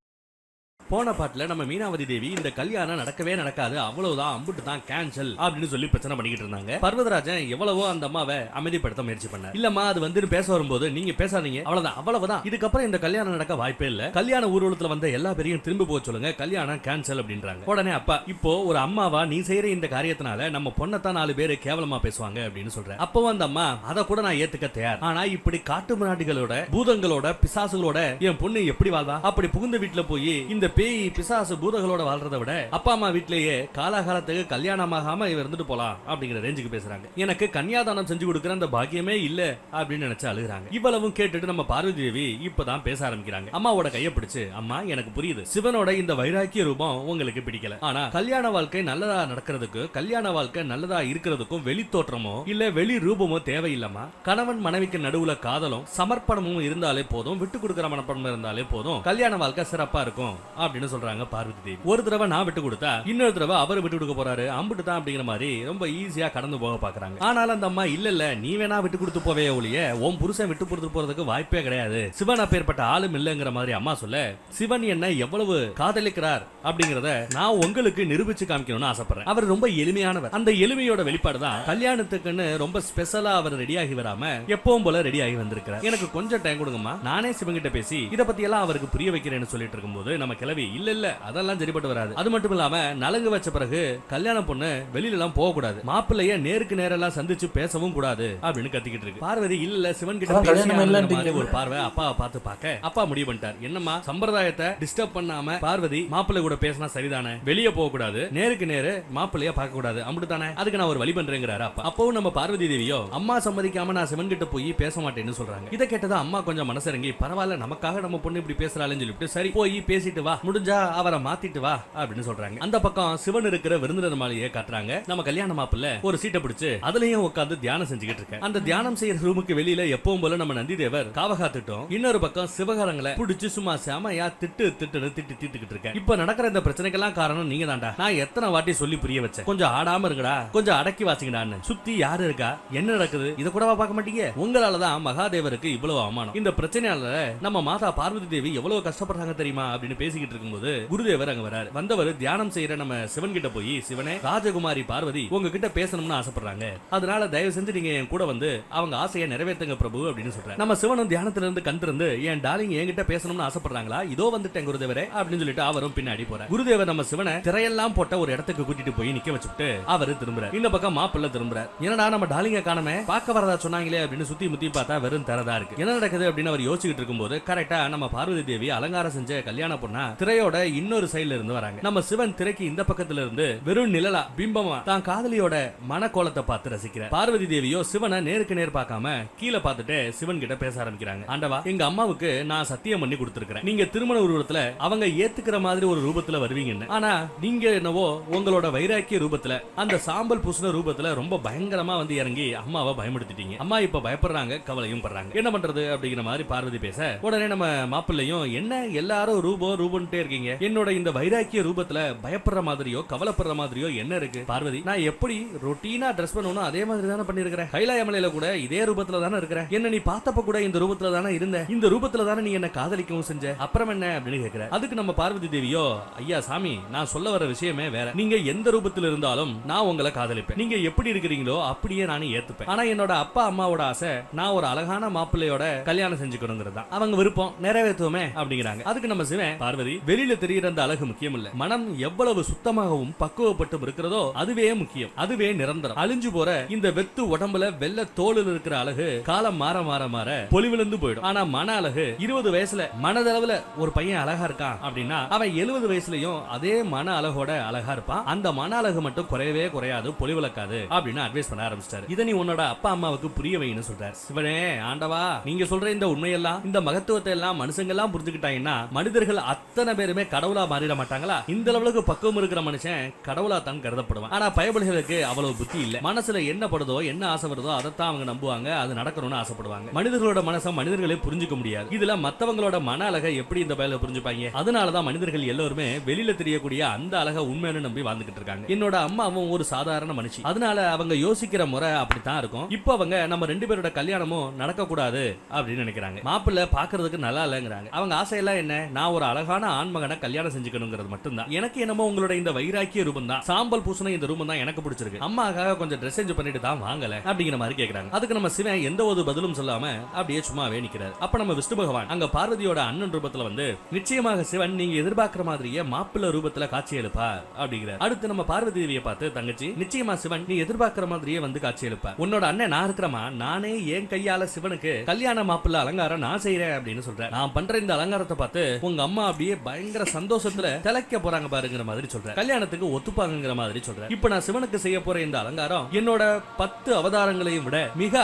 போன பாட்டுல நம்ம மீனாவதி தேவி இந்த கல்யாணம் நடக்கவே நடக்காது, அவ்வளவுதான், அம்புட்டு தான் கேன்சல் அப்படின்னு சொல்லி பிரச்சனை பண்ணிக்கிட்டு இருந்தாங்க. பர்வதராஜன் எவ்வளவோ அந்த அம்மாவை அமைதிப்படுத்த முயற்சி பண்ணார். இல்லம்மா அது வந்து பேச வரும்போது நீங்க பேசாதீங்க, அவ்வளவுதான், இதுக்கப்புறம் இந்த கல்யாணம் நடக்க வாய்ப்பே இல்ல, கல்யாண ஊர்வலத்துல வந்த எல்லா பேரையும் திரும்ப போக சொல்லுங்க, கல்யாணம் கேன்சல் அப்படின்றாங்க. உடனே அப்பா, இப்போ ஒரு அம்மாவா நீ செய்யற இந்த காரியத்தினால நம்ம பொண்ணத்தான் 4 பேரு கேவலமா பேசுவாங்க அப்படின்னு சொல்றேன். அப்பவும் அந்த அம்மா, அதை கூட நான் ஏத்துக்க தயார், ஆனா இப்படி காட்டு மிராண்டிகளோட பூதங்களோட பிசாசுகளோட என் பொண்ணு எப்படி வாழ்வா? அப்படி புகுந்த வீட்டுல போய் இந்த பேய் பிசாசு பூதங்களோட வாழ்றதை விட அப்பா அம்மா வீட்லயே காலாகாலத்துக்கு கல்யாணமாகாம இருந்துட்டு போலாம் அப்படிங்கிற ரேஞ்சுக்கு பேசுறாங்க. எனக்கு கன்னியாதானம் செஞ்சு கொடுக்கிற அந்த பாக்கியமே இல்ல அப்படின்னு நினைச்சு அழுகுறாங்க. இவ்வளவும் கேட்டுட்டு நம்ம பார்வதி தேவி இப்பதான் பேச ஆரம்பிக்கிறாங்க. அம்மாவோட கையை பிடிச்சு, அம்மா எனக்கு புரியுது, சிவனோட இந்த வைராக்கிய ரூபம் உங்களுக்கு பிடிக்கல, ஆனா கல்யாண வாழ்க்கை நல்லதா நடக்கிறதுக்கு, கல்யாண வாழ்க்கை நல்லதா இருக்கிறதுக்கும் வெளி தோற்றமோ இல்ல வெளி ரூபமோ தேவையில்லமா, கணவன் மனைவிக்கு நடுவுல காதலும் சமர்ப்பணமும் இருந்தாலே போதும், விட்டு கொடுக்கிற மனப்பணம் இருந்தாலே போதும், கல்யாண வாழ்க்கை சிறப்பா இருக்கும் அப்படின்னு சொல்றாங்க பார்வதி தேவி. ஒரு தடவை நான் விட்டு கொடுத்தா இன்னொரு தடவை அவர் விட்டு கொடுக்க போறாரு, அம்பிட்டு தான் அப்படிங்கிற மாதிரி ரொம்ப ஈஸியா கடந்து போக பாக்குறாங்க. ஆனாலும் அந்த அம்மா இல்ல நீ வேணா விட்டு கொடுத்து போவே ஒழிய உன் புருஷன் விட்டு கொடுத்து போறதுக்கு வாய்ப்பே கிடையாது, சிவன் அப்பேற்பட்ட ஆளும் இல்லங்கிற மாதிரி அம்மா சொல்ல, சிவன் என்ன எவ்வளவு காதலிக்கிறார் அப்படிங்கறத நான் உங்களுக்கு நிரூபிச்சு காமிக்கணும்னு ஆசைப்படுறேன். அவர் ரொம்ப எளிமையானவர். அந்த எளிமையோட வெளிப்பாடு தான் கல்யாணத்துக்குன்னு ரொம்ப ஸ்பெஷலா அவர் ரெடியாகி வராம எப்பவும் போல ரெடியாகி வந்திருக்கிறார். எனக்கு கொஞ்சம் டைம் கொடுங்கம்மா, நானே சிவன் கிட்ட பேசி இத பத்தி எல்லாம் அவருக்கு புரிய வைக்கிறேன்னு சொல்லிட்டு இருக்கும்போது நம்ம கிளவி இல்ல அதெல்லாம் சரிப்பட்டு வராது, அது மட்டும் இல்லாம நலங்கு வச்ச பிறகு கல்யாண பொண்ணு வெளியில எல்லாம் போக கூடாது, மாப்பிள்ளைய நேருக்கு நேரெல்லாம் சந்திச்சு பேசவும் கூடாது அப்படின்னு கத்திக்கிட்டு இருக்கு. பார்வதி இல்ல சிவன் கிட்ட ஒரு பார்வை அப்பாவை பார்த்து பார்க்க அப்பா முடிவு பண்ணிட்டார். என்னம்மா சம்பிரதாயத்தை டிஸ்டர்ப் பண்ணாம பார்வதி மாப்பிள்ளை கூட பேசினா சரிதானே, வெளியே போக கூடாது, நேருக்கு நேரு மாப்பிள்ளைய பார்க்க கூடாது, அப்படித்தானே, அதுக்கு நான் ஒரு வழி பண்றேங்கிறாரு அப்பா. அப்பவும் நம்ம பார்வதி தேவியோ அம்மா சம்மதிக்காம நான் சிவன் கிட்ட போய் பேச மாட்டேன்னு சொல்றாங்க. இதை கேட்டதா அம்மா கொஞ்சம் மனசிறங்கி பரவாயில்ல நமக்காக நம்ம பொண்ணு இப்படி பேசுறாள்னு சொல்லிட்டு சரி போய் பேசிட்டு வா, முடிஞ்சா அவரை மாத்திட்டு வா அப்படின்னு சொல்றாங்க. அந்த பக்கம் சிவன் இருக்கிற விருந்தினர் மாளிகையை காட்டுறாங்க. நம்ம கல்யாண மாப்பிள்ளை ஒரு சீட்டை பிடிச்சு அதுலயும் உட்கார்ந்து தியானம் செஞ்சுக்கிட்டு இருக்க. அந்த தியானம் செய்யற ரூமுக்கு வெளியில எப்பவும் போல நம்ம நந்தி தேவர் காவகாத்துட்டோம், இன்னொரு பக்கம் சிவகாரங்களை பிடிச்சு சும்மா செமையா திட்டுக்கிட்டு இருக்க. இப்ப நடக்கிற இந்த பிரச்சனைக்கெல்லாம் காரணம் நீங்க தான்டா, நான் எத்தனை வாட்டி சொல்லி புரிய வச்சேன், கொஞ்சம் ஆடாம இருக்கடா, கொஞ்சம் அடக்கி வாசிங்கடான்னு. சுத்தி யாரு இருக்கா, என்ன நடக்குது, இத கூடவா பார்க்க மாட்டீங்க, உங்களாலதான் மகாதேவருக்கு இவ்வளவு அவமானம், இந்த பிரச்சனையால நம்ம மாதா பார்வதி தேவி எவ்வளவு கஷ்டப்படுறாங்க தெரியுமா அப்படின்னு பேசிக்கிட்டு இருக்கும்போது குருதேவர் அங்க வராரு. வந்தவர் தியானம் செய்யற நம்ம சிவன் கிட்ட போய், சிவனே ராஜகுமாரி பார்வதி உங்ககிட்ட பேசணும்னு ஆசைப்படுறாங்க, அதனால தயவு செஞ்சு நீங்க என் கூட வந்து அவங்க ஆசையை நிறைவேற்றுங்க பிரபு அப்படின்னு சொல்றாரு. நம்ம சிவனும் தியானத்துல இருந்து கண் திறந்து என் டார்லிங் என்கிட்ட பேசணும்னு ஆசைப்படுறாங்களா, இதோ வந்துட்டேன் குருதேவரே அப்படின்னு சொல்லிட்டு அவரும் பின்னாடி போறார். குருதேவர் நம்ம சிவனை திரையெல்லாம் போட்ட ஒரு இடத்துக்கு கூட்டிட்டு போய் நிக்க வச்சுட்டு அவரு திரும்புறாரு. இந்த பக்கம் மாப்பிள்ளை திரும்புறாரு. என்னடா நம்ம டார்லிங்க காணமே, பார்க்க வரதா சொன்னாங்களே அப்படின்னு சுத்தி முத்தி பார்த்தா வெறும் தரதா இருக்கு, என்ன நடக்குது அப்படின்னு அவர் யோசிச்சுட்டு இருக்கும்போது கரெக்டா நம்ம பார்வதி தேவி அலங்காரம் செஞ்ச கல்யாண பொண்ணா திரையோட இன்னொரு சைடுல இருந்து வராங்க. நம்ம சிவன் திரைக்கு இந்த பக்கத்துல இருந்து வெறும் நிழலா பிம்பமா தான் காதலியோட மனக்கோலத்தை பார்த்து ரசிக்கிறார். பார்வதி தேவியோ சிவனை நேருக்கு நேர் பார்க்காம கீழே பார்த்துட்டு சிவன் கிட்ட பேச ஆரம்பிக்கிறாங்க. ஆண்டவா, எங்க அம்மாவுக்கு நான் சத்தியம் பண்ணி கொடுத்திருக்கிறேன், நீங்க திருமண உருவத்துல அவங்க ஏத்துக்கிற மாதிரி ஒரு ரூபத்துல வருவீங்கன்னு, ஆனா நீங்க என்னவோ உங்களோட வைராக்கிய ரூபத்துல அந்த சாம்பல் பூசின ரூபத்துல ரொம்ப பயங்கரமா வந்து இறங்கி அம்மாவை பயமுடுத்திட்டீங்க, அம்மா இப்ப பயப்படுறாங்க, கவலையும் படுறாங்க, என்ன பண்றது அப்படிங்கிற மாதிரி பார்வதி பேச உடனே நம்ம மாப்பிள்ளையும் என்ன எல்லாரும் ரூபன்ட்டே இருக்கீங்க, என்னோட இந்த வைராக்கிய ரூபத்துல பயப்படுற மாதிரியோ கவலைப்படுற மாதிரியோ என்ன இருக்கு பார்வதி, நான் எப்படி ரொட்டீனா ட்ரெஸ் பண்ணணும் அதே மாதிரி தானே பண்ணிருக்கிறேன், கைலாயமலையில கூட இதே ரூபத்துல தானே இருக்கிறேன், என்ன நீ பார்த்தப்ப கூட இந்த ரூபத்துல தானே இருந்த, இந்த ரூபத்துல தானே நீ என்ன காதலிக்கவும் செஞ்ச, அப்புறம் என்ன அப்படின்னு கேக்குற. அதுக்கு நம்ம பார்வதி தேவியோ, ஐயா சாமி நான் சொல்ல வர விஷயமே வேற, நீங்க எந்த ரூபத்துல இருந்தாலும் நான் உங்களை காதலிப்பேன், நீங்க எப்படி இருக்கிறீங்களோ அப்படியே நானும் ஏத்துப்பேன், ஆனா என்னோட அப்பா அம்மாவோட ஆசை நான் ஒரு அழகான மாப்பிள்ளையோட கல்யாணம் செஞ்சுக்கணுங்கிறதா, அவங்க விருப்பம் நிறைவேற்றுவோமே அப்படிங்கிறாங்க. அதுக்கு நம்ம சிவன், பார்வதி வெளியில தெரிகிற அந்த அழகு முக்கியம் இல்ல, மனம் எவ்வளவு சுத்தமாகவும் பக்குவப்பட்டும் இருக்கிறதோ அதுவே முக்கியம், அதுவே நிரந்தரம், அழிஞ்சு போற இந்த வெத்து உடம்புல வெள்ள தோலில் இருக்கிற அழகு காலம் மாற மாற மாற பொலிவிழந்து போயிடும், ஆனா மன அழகு 20 வயசுல மனதளவுல ஒரு பையன் அழகா இருக்கான் அப்படின்னா அவன் 70 வயசுலயும் அதே மன அழகோட அழகா இருப்பான், அந்த மன அழகு மட்டும் குறையவே குறையாது, பொலிவிழக்காது அப்படின்னு அட்வைஸ் பண்ண ஆரம்பிச்சிட்டாரு. இதை நீ உன்னோட அப்பா அம்மாவுக்கு புரிய வைன்னு சொல்றாரு. சிவனே ஆண்டவா, நீங்க சொல்ற இந்த உண்மையெல்லாம் இந்த மகத்துவத்தை எல்லாம் மனுஷங்க எல்லாம் புரிஞ்சுக்கிட்டாங்கன்னா மனிதர்கள் அத்தனை பேருமே கடவுளா மாறிட மாட்டாங்களா, இந்த அளவுக்கு பக்குவம் இருக்கிற மனுஷன் கடவுளா தான் கருதப்படுவான், ஆனா பயபலிகளுக்கு அவ்வளவு புத்தி இல்ல, மனசுல என்ன படுதோ என்ன ஆசை வருதோ அதைத்தான் அவங்க நம்புவாங்க, அது நடக்கணும்னு ஆசைப்படுவாங்க, மனிதர்களோட மனசை மனிதர்களே புரிஞ்சுக்க முடியாது, இதுல மத்தவங்களோட மன அழகை எப்படி இந்த பயல புரிஞ்சுப்பாங்க, அதனாலதான் மனிதர்கள் எல்லாருமே வெளியில தெரியக்கூடிய அந்த அழகை உண்மைன்னு நம்பி வாழ்ந்துகிட்டு இருக்காங்க. என்னோட அம்மாவும் ஒரு சாதாரண மனுஷி, அதனால அவங்க யோசிக்கிற முறை அப்படித்தான் இருக்கும், இப்போ அவங்க நம்ம 2 பேரோட கல்யாணமும் நடக்க கூடாது அப்படின்னு நினைக்கிறாங்க, மாப்பிள்ளை பாக்குறதுக்கு நல்லா இல்லங்கிறாங்க, அவங்க ஆசையெல்லாம் என்ன, நான் ஒரு அழகான ஆண்மகனை கல்யாணம் செஞ்சுக்கணுங்கிறது மட்டும்தான், எனக்கு என்னமோ உங்களோட இந்த வைராக்கிய ரூபம் தான், சாம்பல் பூசண இந்த ரூபம் தான் எனக்கு பிடிச்சிருக்கு, அம்மாக்காக கொஞ்சம் ட்ரெஸ் சேஞ்ச் பண்ணிட்டு தான் வாங்கல அப்படிங்கிற மாதிரி கேக்குறாங்க. அதுக்கு நம்ம சிவன் எந்த ஒரு பதிலும் சொல்லாம அப்படியே சும்மாவே நிக்கிறார். அப்ப நம்ம விஷ்ணு பகவான் அங்க பார்வதியோட அண்ணன் ரூபத்துல வந்து, நிச்சயமாக சிவன் நீங்க எதிர்பார்க்கிற மாதிரியே மாப்பிள்ளை ரூபத்துல காட்சி எழுப்பார் அப்படிங்கிறார். அடுத்து நம்ம பார்வதி தேவியை பார்த்து, தங்கச்சி நிச்சயமா சிவன் நீ எதிர்பார்க்கிற மாதிரியே வந்து காட்சி எழுப்பார், உன்னோட அண்ணன் நான் இருக்கிறமா, நானே என் கையால சிவனுக்கு கல்யாண மாப்பிள்ளை அலங்காரம் நான் செய்யறேன் அப்படின்னு சொல்றேன், நான் பண்ற இந்த அலங்காரத்தை பார்த்து உங்க அம்மா அப்படியே பயங்கர சந்தோஷத்துல திளைக்க போறாங்க பாருங்கிற மாதிரி சொல்றேன், கல்யாணத்துக்கு ஒத்துப்பாங்கிற மாதிரி சொல்றேன். இப்ப நான் சிவனுக்கு செய்ய போற இந்த அலங்காரம் என்னோட 10 அவதாரங்களையும் விட மிக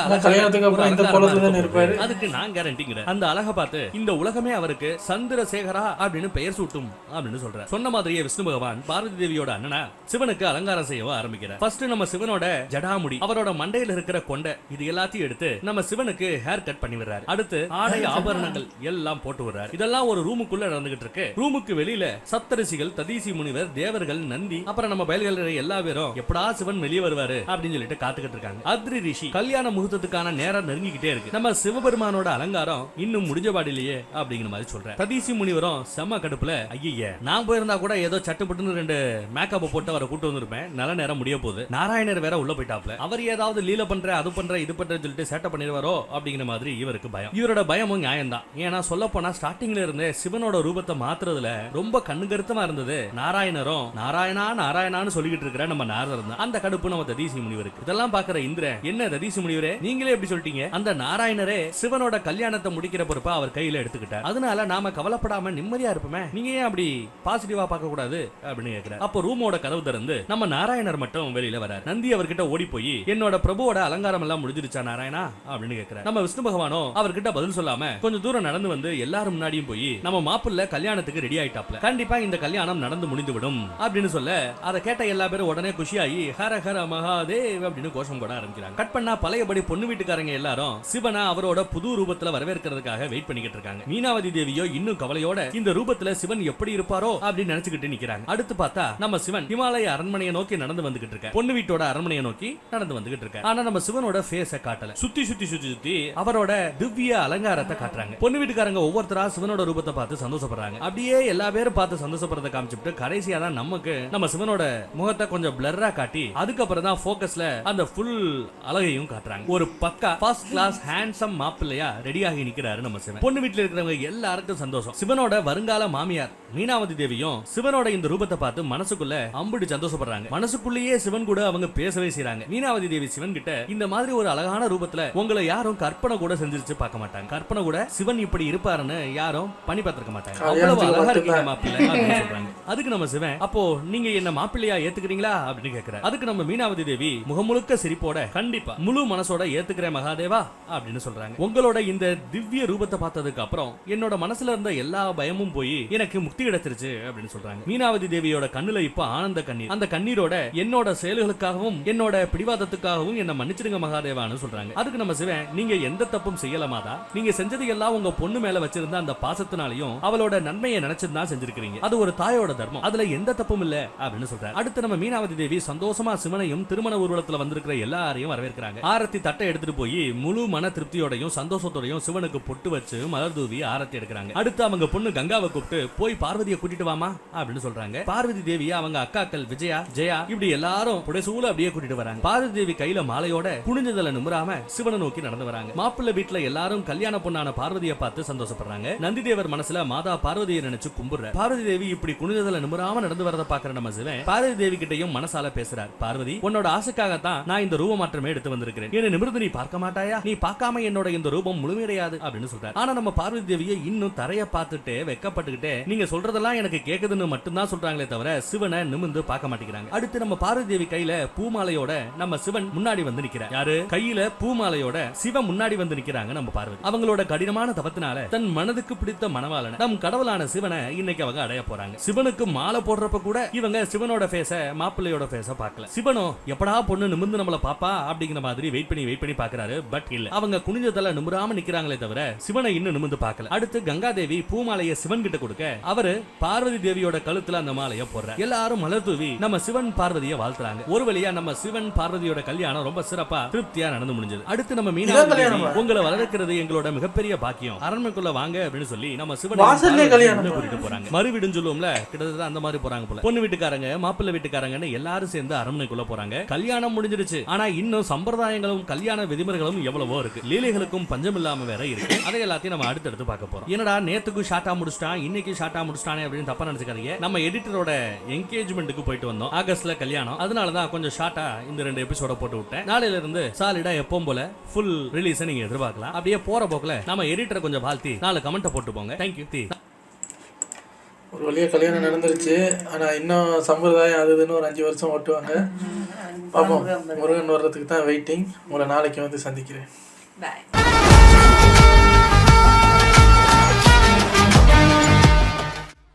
அதுக்கு நான் கேரண்டிங்கிற அந்த அழகை பார்த்து இந்த உலகமே அவருக்கு சந்திரசேகரா அப்படின்னு பெயர் சூட்டும் அப்படின்னு சொல்ற. சொன்ன மாதிரியே விஷ்ணு பகவான் பார்வதி தேவியோட அண்ணனா சிவனுக்கு அலங்காரம் செய்ய ஆரம்பிக்கிறார். ஃபர்ஸ்ட் நம்ம சிவனோட ஜடாமுடி, அவரோட மண்டையில இருக்கிற கொண்டை, இது எல்லாத்தையும் எடுத்து நம்ம சிவனுக்கு ஹேர் கட் பண்ணி விடுறாரு. அடுத்து ஆடை ஆபரணங்கள் எல்லாம் போட்டு விடுறாரு. இதெல்லாம் ஒரு ரூமுக்குள்ள நடந்துகிட்டு இருக்கு. ரூமுக்கு வெளியில சப்தரிசிகள், ததீசி முனிவர், தேவர்கள், நந்தி, அப்புறம் நம்ம பயல்கள் எல்லா பேரும் எப்படா சிவன் வெளியே வருவாரு அப்படின்னு சொல்லிட்டு காத்துக்கிட்டு இருக்காங்க. அத்ரி ரிஷி கல்யாண முகூர்த்தத்துக்கான நேரம் நெருங்கிக்கிட்டே இருக்கு. நம்ம சிவபெருமானோட அலங்காரம் இன்னும் முடிஞ்ச பாடிலேயே அப்படிங்கிற மாதிரி சொல்றேன். ததீசி முனிவரும் செம்ம கடுப்புல, ஐய நான் போயிருந்தா கூட ஏதோ சட்டுப்பட்டுன்னு 2 மேக்கப் போட்டு அவரை கூட்டு வந்திருப்பேன், நல்ல நேரம் முடிய போகுது, நாராயணர் வேற உள்ள போயிட்டாப்ல, அவர் ஏதாவது லீல பண்ற அது பண்ற இது பண்ற சொல்லிட்டு சேட்டை பண்ணிடுவாரோ அப்படிங்கிற மாதிரி இவருக்கு பயம். இவரோட பயமும் நியாயம் தான். ஏன்னா சொல்ல போனா ஸ்டார்டிங்ல இருந்தே சிவனோட ரூபத்தை மாத்துறதுல ரொம்ப கண்ணுகருத்தமா இருந்தது நாராயணரும். நாராயணா நாராயணான்னு சொல்லிக்கிட்டு இருக்கிற நம்ம நாரதர் தான். அந்த கடுப்பு நம்ம ததீசி முனிவருக்கு. இதெல்லாம் பாக்குற இந்திரன், என்ன ததீசி முனிவரே நீங்களே எப்படி சொல்லிட்டீங்க, அந்த நாராயணரே சிவனோட கல்யாணத்தை முடிக்கிற பொறுப்பா அவர் கையில எடுத்துக்கிட்டார், அதனால நாம கவலைப்படாம நிம்மதியா இருப்போமே, நீங்க ஏன் அப்படி பாசிட்டிவா பார்க்க கூடாது அப்படின்னு கேக்குறாரு. அப்போ ரூமோட கதவு திறந்து நம்ம நாராயணர் மட்டும் வெளியில வராரு. நந்தி அவர்கிட்ட ஓடி போய் என்னோட பிரபுவோட அலங்காரம் எல்லாம் முடிஞ்சிருச்சா நாராயணா அப்படின்னு கேக்குறாரு. நம்ம விஷ்ணு பகவானோ அவர்கிட்ட பதில் சொல்லாம கொஞ்சம் தூரம் நடந்து வந்து எல்லாரும் முன்னாடியும் போய் நம்ம மாப்பிள்ளை கல்யாணத்துக்கு ரெடி ஆயிட்டாப்ல, கண்டிப்பா இந்த கல்யாணம் நடந்து முடிந்து விடும் அப்படின்னு சொல்ல, அதை கேட்ட எல்லா பேரும் உடனே குஷியாகி ஹர ஹர மகாதேவ் அப்படின்னு கோஷம் போட ஆரம்பிக்கிறாங்க. கட் பண்ணா பழையபடி பொண்ணு வீட்டுக்காரங்க எல்லாரும் சிவனா அவரோட புது ரூபத்துல வரவேற்கிறதுக்காக வெயிட் பண்ணிக்கிட்டு இருக்காங்க. மீனாவதி தேவியோ இன்னும் கவலையோட இந்த ரூபத்துல சிவன் எப்படி இருப்பாரோ அப்படின்னு நினைச்சுக்கிட்டு நிக்கிறாங்க. அடுத்து பார்த்தா நம்ம சிவன் ஹிமாலய அரண்மனையை நோக்கி நடந்து வந்துகிட்டு இருக்க, பொண்ணு வீட்டோட அரண்மனையை நோக்கி நடந்து வந்துகிட்டு இருக்க. ஆனா நம்ம சிவனோட ஃபேஸ காட்டல, சுத்தி சுத்தி சுத்தி சுத்தி அவரோட திவ்ய அலங்காரத்தை காட்டுறாங்க. பொண்ணு வீட்டுக்காரங்க ஒவ்வொருத்தரா சிவனோட ரூபத்தை பார்த்து சந்தோஷப்படுறாங்க. அப்படியே எல்லா பேரும் பார்த்து சந்தோஷப்படுறத காமிச்சிட்டு கடைசியா தான் நமக்கு நம்ம சிவனோட முகத்தை கொஞ்சம் பிளர்ரா காட்டி அதுக்கப்புறம் தான் போக்கஸ்ல அந்த ஃபுல் அழகையும் காட்டுறாங்க. ஒரு பக்கா ஃபர்ஸ்ட் கிளாஸ் ஹேண்ட்சம் மாப்பிள்ளையா ரெடியாகி நிக்கிறாரு நம்ம சிவன். பொண்ணு வீட்டுல இருக்கிறவங்க எல்லாருக்கும் சந்தோஷம். சிவனோட வருங்கால மாமியார் மீனாவதி தேவியும் சிவனோட இந்த ரூபத்தை பார்த்து மனசுக்குள்ள அம்புடி சந்தோஷப்படுறாங்க. மனசுக்குள்ளேயே சிவன் கூட அவங்க பேசவே செய்றாங்க. மீனாவதி தேவி சிவன் கிட்ட இந்த மாதிரி ஒரு அழகான ரூபத்துல உங்களை யாரும் கற்பனை கூட செஞ்சிருச்சு பார்க்க மாட்டாங்க, கற்பனை கூட சிவன் இப்படி இருப்பாருன்னு யாரும் பண்ணி பார்த்திருக்க மாட்டாங்க, அவ்வளவு அழகா இருக்கீங்க மாப்பிள்ளை அப்படின்னு சொல்றாங்க. அதுக்கு நம்ம சிவன், அப்போ நீங்க என்ன மாப்பிள்ளையா ஏத்துக்கிறீங்களா அப்படின்னு கேக்குறாரு. அதுக்கு நம்ம மீனாவதி தேவி முகமுழுக்க சிரிப்போட, கண்டிப்பா முழு மனசோட ஏத்துக்கிறேன் மகாதேவா அப்படின்னு சொல்றாங்க. உங்களோட இந்த திவ்ய ரூபத்தை பார்த்ததுக்கு அப்புறம் என்னோட மனசுல இருந்த எல்லா பயமும் போய் எனக்கு முக்தி கிடைச்சிருச்சு அப்படின்னு சொல்றாங்க. மீனாவதி தேவியோட கண்ணுல இப்ப ஆனந்த கண்ணீர். அந்த கண்ணீரோட என்னோட செயல்களுக்காகவும் என்னோட பிடிவாதத்துக்காகவும் என்ன மன்னிச்சிடுங்க மகாதேவான்னு சொல்றாங்க. அதுக்கு நம்ம சிவன், நீங்க எந்த தப்பும் செய்யலாமாதா, நீங்க செஞ்சது எல்லாம் உங்க பொண்ணு மேல வச்சிருந்த அந்த பாசத்தினாலையும் அவளோட நன்மையை நினைச்சதுதான் செஞ்சிருக்கீங்க, அது ஒரு தாயோட தர்மம், அதுல எந்த தப்பும் இல்ல அப்படின்னு சொல்றாரு. அடுத்து நம்ம மீனாவதி தேவி சந்தோஷமா சிவனையும் திருமண ஊர்வலத்துல வந்திருக்கிற எல்லாரையும் வரவேற்கிறாங்க. ஆரத்தி தட்டை எடுத்துட்டு போய் முழு மன திருப்தியோடையும் சந்தோஷத்தோடையும் சிவனுக்கு பொட்டு வச்சு மலர் தூவி ஆரத்தி எடுக்கிறாங்க. அடுத்து அவங்க பொண்ணு கங்காவை கூப்பிட்டு போய் பார்வதியை கூட்டிட்டு வாமா அப்படின்னு சொல்றாங்க. பார்வதி தேவி அவங்க அக்காக்கள் விஜயா, ஜெயா இப்படி எல்லாரும் புடைசூல அப்படியே கூட்டிட்டு வராங்க. பார்வதி தேவி கையில மாலையோட குனிஞ்சதல நிமிராம சிவனை நோக்கி நடந்து வராங்க. மாப்பிள்ளை வீட்டுல எல்லாரும் கல்யாண பொண்ணான பார்வதியை பார்த்து சந்தோஷப்படுறாங்க. நந்திதேவர் மனசுல மாதா பார்வதியை நினைச்சு கும்பிடுற. பார்வதி தேவி இப்படி குனிஞ்சதல நிமிராம நடந்து வரத பாக்குற நம்ம சிவன் பார்வதி தேவி கிட்டையும் மனசால பேசுறார். பார்வதி, உன்னோட ஆசைக்காகத்தான் நான் இந்த ரூப மாற்றமே எடுத்து வந்திருக்கிறேன், என்ன நிமிர்ந்து நீ பார்க்க மாட்டாயா, நீ பார்க்காம என்னோட இந்த ரூபம் முழுமையடையாது அப்படின்னு சொல்றாரு. ஆனா நம்ம பார்வதி தேவியை இன்னும் தரைய பார்த்துட்டு வெக்கப்பட்டுக்கிட்டே நீங்க சொல்றதெல்லாம் எனக்கு கேக்குதுன்னு மட்டும்தான் சொல்றாங்களே தவிர சிவனை நிமிர்ந்து பார்க்க மாட்டேங்கிறாங்க. அடுத்து நம்ம பார்வதி தேவி கையில பூமாலையோட நம்ம சிவன் முன்னாடி வந்து நிக்கிறார். யாரு கையில பூமாலையோட சிவன் முன்னாடி வந்து நிக்கிறாங்க நம்ம பார்வதி. அவங்களோட கடினமான தவத்தினால தன் மனதுக்கு பிடித்த மனவாளன நம் கடவுளான சிவனை இன்னைக்கு அவங்க அடைய போறாங்க. சிவனுக்கு மாலை போடுறப்ப கூட இவங்க சிவனோட ஃபேஸ மாப்பிள்ளையோட ஃபேஸ பார்க்கல. சிவனோ எப்படா பொண்ணு நிமிர்ந்து நம்மள பாப்பா அப்படிங்கிற மாதிரி வெயிட் பண்ணி பாக்குறாரு. பட் இல்ல, அவங்க குனிஞ்சதல நிமிராம நிக்கிறாங்களே தவிர சிவனை இன்னும் நிமிர்ந்து பார்க்கல. அடுத்து கங்காதேவி பூமாலையை சிவன் கிட்ட கொடுக்க அவரு பார்வதி தேவியோட கழுத்துல அந்த மாலையை போடுறார். எல்லாரும் மலர் தூவி நம்ம சிவன் பார்வதியை வாழ்த்துறாங்க. ஒரு வழியா நம்ம சிவன் பார்வதியோட கல்யாணம் ரொம்ப சிறப்பா திருப்தியா நடந்து முடிஞ்சது. அடுத்து நம்ம மீனாவதி தேவி, உங்களை வரவேற்கிறது எங்களோட மிகப்பெரிய பாக்கியம், அரண்மனைக்குள்ள வாங்க அப்படின்னு சொல்லி நம்ம சிவன் கூட்டிட்டு போறாங்க. மறுவீடுன்னு சொல்லுவோம்ல, கிட்டத்தட்ட அந்த மாதிரி போறாங்க போல. பொண்ணு வீட்டுக்காரங்க மாப்பிள்ளை வீட்டுக்காரங்கன்னு எல்லாரும் சேர்ந்து அரண்மனைக்குள்ள போறாங்க. கல்யாணம் முடிஞ்சிருச்சு, ஆனா இன்னும் சம்பிரதாயங்களும் கல்யாண விதிமுறைகளும் எவ்வளவோ இருக்கு, லீலைகளுக்கும் பஞ்சம் இல்லாம வேற இருக்கு. அதை எல்லாத்தையும் நம்ம அடுத்தடுத்து பார்க்க போறோம். என்னடா நேத்துக்கு ஷார்ட்டா முடிச்சிட்டான் இன்னைக்கு ஷார்ட்டா முடிச்சிட்டானே அப்படின்னு தப்பா நினைச்சுக்காதீங்க. நம்ம எடிட்டரோட என்கேஜ்மெண்ட்டுக்கு போயிட்டு வந்தோம், ஆகஸ்ட்ல கல்யாணம், அதனாலதான் கொஞ்சம் ஷார்ட்டா இந்த 2 எபிசோட போட்டு விட்டேன். நாளையில இருந்து சாலிடா எப்பவும் போல ஃபுல் ரிலீஸ் நீங்க எதிர்பார்க்கலாம். அப்படியே போற போக்குல நம்ம எடிட்டரை கொஞ்சம் வாழ்த்தி 4 கமெண்ட் போட்டு போங்க. தேங்க்யூ. ஒரு வழியாக கல்யாணம் நடந்துருச்சு, ஆனால் இன்னும் சம்பிரதாயம் அது இதுன்னு ஒரு 5 வருஷம் ஓட்டுவாங்க. பார்ப்போம், முருகன் வர்றதுக்கு தான் வெயிட்டிங். உங்களை நாளைக்கு வந்து சந்திக்கிறேன். பாய்.